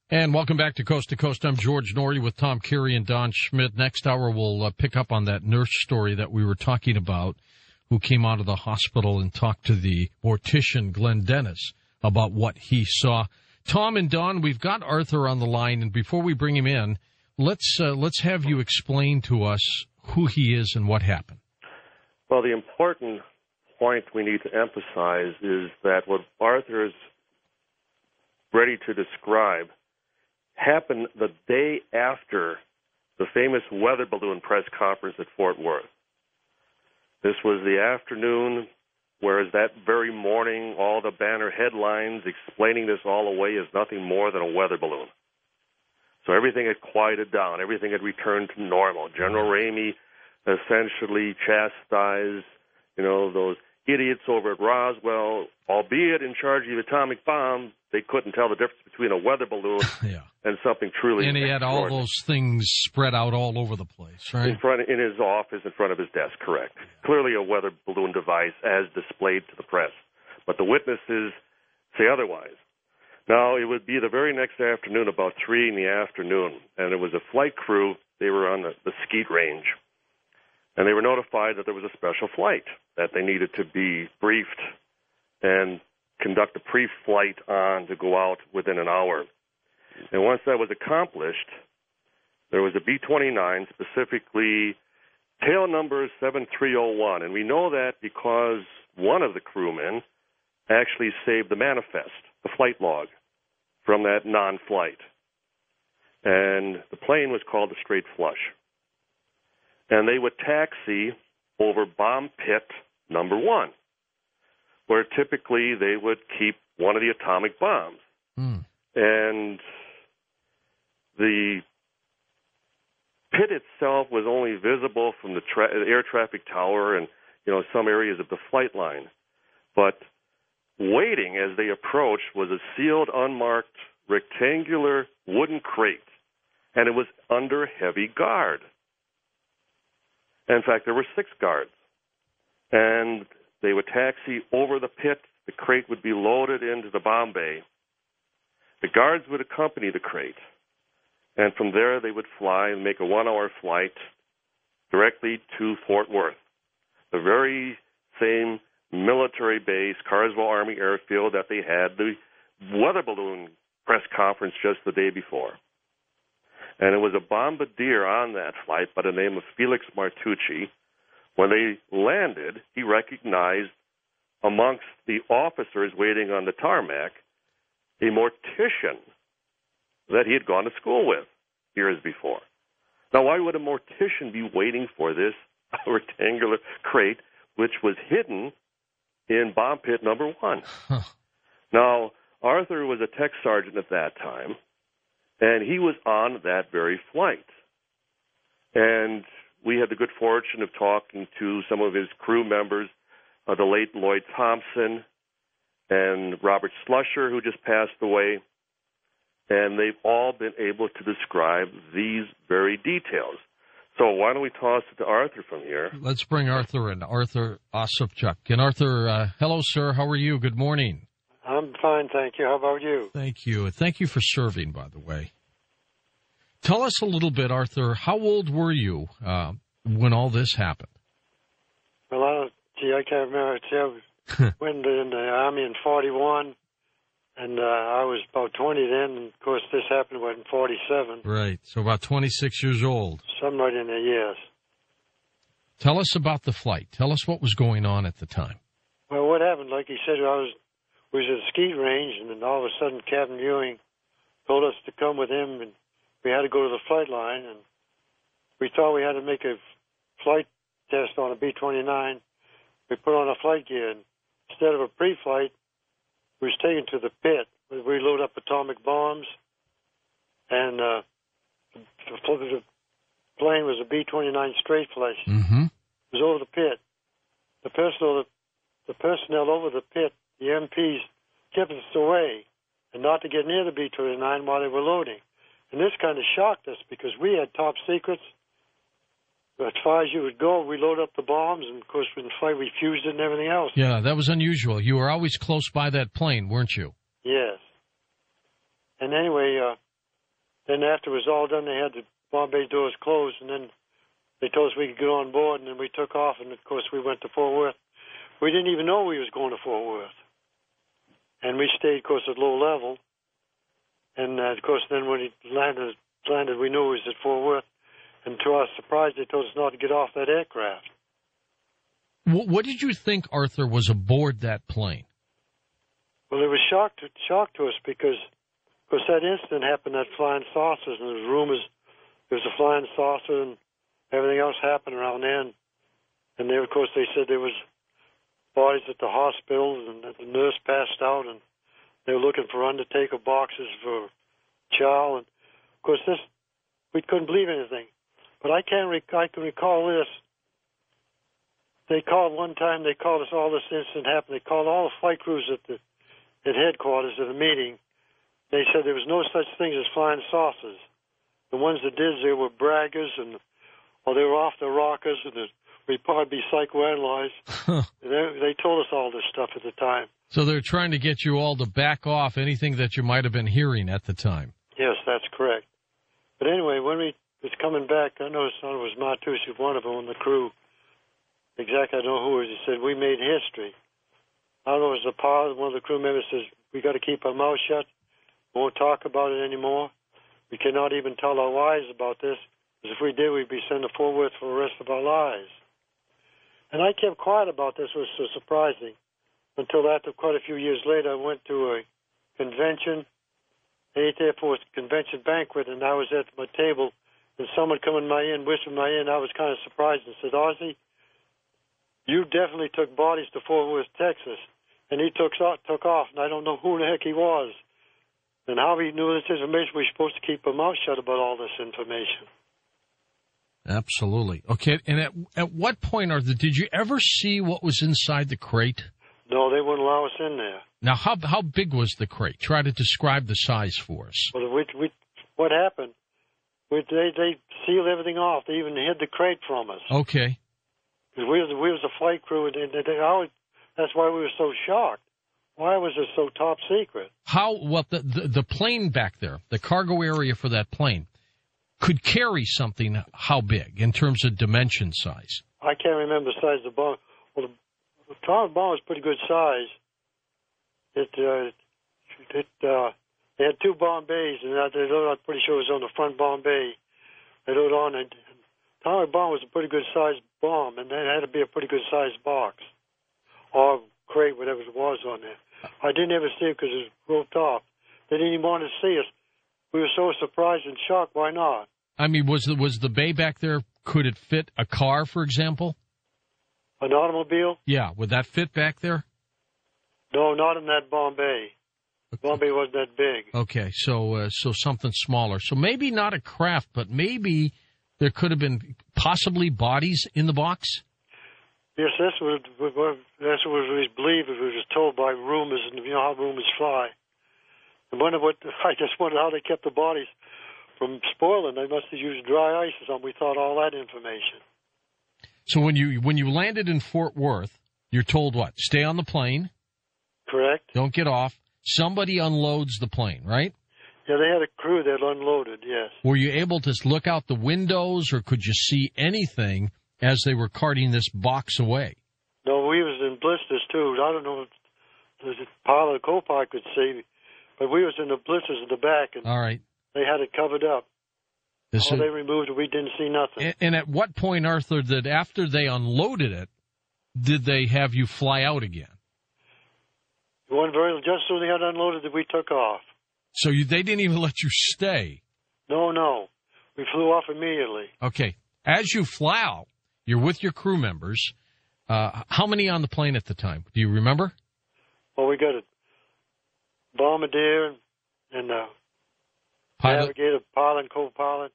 And welcome back to Coast. I'm George Norrie with Tom Carey and Don Schmidt. Next hour, we'll pick up on that nurse story that we were talking about, who came out of the hospital and talked to the mortician, Glenn Dennis, about what he saw. Tom and Don, we've got Arthur on the line, and before we bring him in, let's have you explain to us who he is and what happened. Well, the important point we need to emphasize is that what Arthur is ready to describe happened the day after the famous weather balloon press conference at Fort Worth. This was the afternoon, whereas that very morning, all the banner headlines explaining this all away is nothing more than a weather balloon. So everything had quieted down. Everything had returned to normal. General Ramey essentially chastised, those idiots over at Roswell, albeit in charge of the atomic bomb. They couldn't tell the difference between a weather balloon and something truly. And he had all those things spread out all over the place, right? In his office, in front of his desk, correct. Clearly a weather balloon device as displayed to the press. But the witnesses say otherwise. Now, it would be the very next afternoon, about 3 in the afternoon, and it was a flight crew. They were on the skeet range. And they were notified that there was a special flight, that they needed to be briefed and conduct a pre-flight on to go out within an hour. And once that was accomplished, there was a B-29, specifically tail number 7301. And we know that because one of the crewmen actually saved the manifest, the flight log, from that non-flight. And the plane was called the Straight Flush. And they would taxi over bomb pit number 1, where typically they would keep one of the atomic bombs. And the pit itself was only visible from the air traffic tower and, some areas of the flight line. But waiting as they approached was a sealed, unmarked, rectangular wooden crate, and it was under heavy guard. In fact, there were 6 guards. And they would taxi over the pit. The crate would be loaded into the bomb bay. The guards would accompany the crate. And from there, they would fly and make a 1-hour flight directly to Fort Worth, the very same military base, Carswell Army Airfield, that they had the weather balloon press conference just the day before. And it was a bombardier on that flight by the name of Felix Martucci. When they landed, he recognized amongst the officers waiting on the tarmac a mortician that he had gone to school with years before. Now, why would a mortician be waiting for this rectangular crate, which was hidden in bomb pit number 1? Now, Arthur was a tech sergeant at that time, and he was on that very flight. And we had the good fortune of talking to some of his crew members, the late Lloyd Thompson and Robert Slusher, who just passed away. And they've all been able to describe these very details. So why don't we toss it to Arthur from here? Let's bring Arthur in, Arthur Osipchuk. And Arthur, hello, sir. How are you? Good morning. I'm fine, thank you. How about you? Thank you. Thank you for serving, by the way. Tell us a little bit, Arthur. How old were you when all this happened? Well, I can't remember. I went in the Army in 41, and I was about 20 then. And, of course, this happened in 47. Right, so about 26 years old. Somewhere in there, yes. Tell us about the flight. Tell us what was going on at the time. Well, what happened, like you said, we was at a ski range, and then all of a sudden Captain Ewing told us to come with him, and we had to go to the flight line, and we thought we had to make a flight test on a B-29. We put on a flight gear, and instead of a pre-flight, we was taken to the pit where we load up atomic bombs, and the plane was a B-29 straight flush. Mm-hmm. It was over the pit. The personnel over the pit, the MPs, kept us away and not to get near the B-29 while they were loading. And this kind of shocked us because we had top secrets. As far as you would go, we load up the bombs, and, of course, in the fight, we fused it and everything else. Yeah, that was unusual. You were always close by that plane, weren't you? Yes. And anyway, then after it was all done, they had the bomb bay doors closed, and then they told us we could get on board, and then we took off, and of course we went to Fort Worth. We didn't even know we was going to Fort Worth. And we stayed, of course, at low level. And, of course, then when he landed, we knew he was at Fort Worth. And to our surprise, they told us not to get off that aircraft. What did you think, Arthur, was aboard that plane? Well, it was shock to us because, of course, that incident happened at Flying Saucers, and there was rumors there was a flying saucer and everything else happened around then. And they, of course, they said there was bodies at the hospitals, and the nurse passed out, and they were looking for undertaker boxes for chow. And of course, we couldn't believe anything. But I can recall this. They called one time. They called us all this incident happened. They called all the flight crews at headquarters at a meeting. They said there was no such thing as flying saucers. The ones that did, they were braggers, or they were off their rockers, and we'd probably be psychoanalyzed. They told us all this stuff at the time. So they're trying to get you all to back off anything that you might have been hearing at the time. Yes, that's correct. But anyway, when we was coming back, I noticed it was Martucci, one of them on the crew. Exactly, I don't know who it was. He said, we made history. I don't know, it was a pilot, one of the crew members says, we got to keep our mouth shut. We won't talk about it anymore. We cannot even tell our wives about this, because if we did, we'd be sent to Fort Worth for the rest of our lives. And I kept quiet about this, which was so surprising, until after quite a few years later, I went to a convention, 8th Air Force convention banquet, and I was at my table, and someone come in my ear and whispered in my ear, and I was kind of surprised and said, Ozzy, you definitely took bodies to Fort Worth, Texas. And he took off, and I don't know who the heck he was. And how he knew this information, we were supposed to keep our mouth shut about all this information. Absolutely. Okay, and at what point, Arthur, did you ever see what was inside the crate? No, they wouldn't allow us in there. Now, how big was the crate? Try to describe the size for us. Well, what happened, they sealed everything off. They even hid the crate from us. Okay. Because we was a flight crew, and that's why we were so shocked. Why was it so top secret? The plane back there, the cargo area for that plane, could carry something how big in terms of dimension size? I can't remember the size of the bomb. Well, the atomic bomb was pretty good size. They had two bomb bays, and I'm pretty sure it was on the front bomb bay. They loaded on, and the atomic bomb was a pretty good sized bomb, and it had to be a pretty good sized box or crate, whatever it was on there. I didn't ever see it because it was roped off. They didn't even want to see us. We were so surprised and shocked. Why not? I mean, was the bay back there? Could it fit a car, for example? An automobile? Yeah. Would that fit back there? No, not in that bomb bay. Bomb bay wasn't that big. Okay, so something smaller. So maybe not a craft, but maybe there could have been possibly bodies in the box. Yes, that's what we believed. We were just told by rumors, and you know how rumors fly. I just wondered how they kept the bodies from spoiling. They must have used dry ice or something. We thought all that information. So when you landed in Fort Worth, you're told what? Stay on the plane. Correct. Don't get off. Somebody unloads the plane, right? Yeah, they had a crew that unloaded, yes. Were you able to look out the windows, or could you see anything as they were carting this box away? No, we was in blisters, too. I don't know if the pilot or co-pilot could see, but we was in the blisters in the back, and all right. They had it covered up. They removed it, we didn't see nothing. And at what point, Arthur, that after they unloaded it, did they have you fly out again? Just as soon as they had unloaded it, we took off. So they didn't even let you stay? No. We flew off immediately. Okay. As you fly out, you're with your crew members. How many on the plane at the time? Do you remember? Well, we got a bombardier and a navigator, pilot and co-pilot.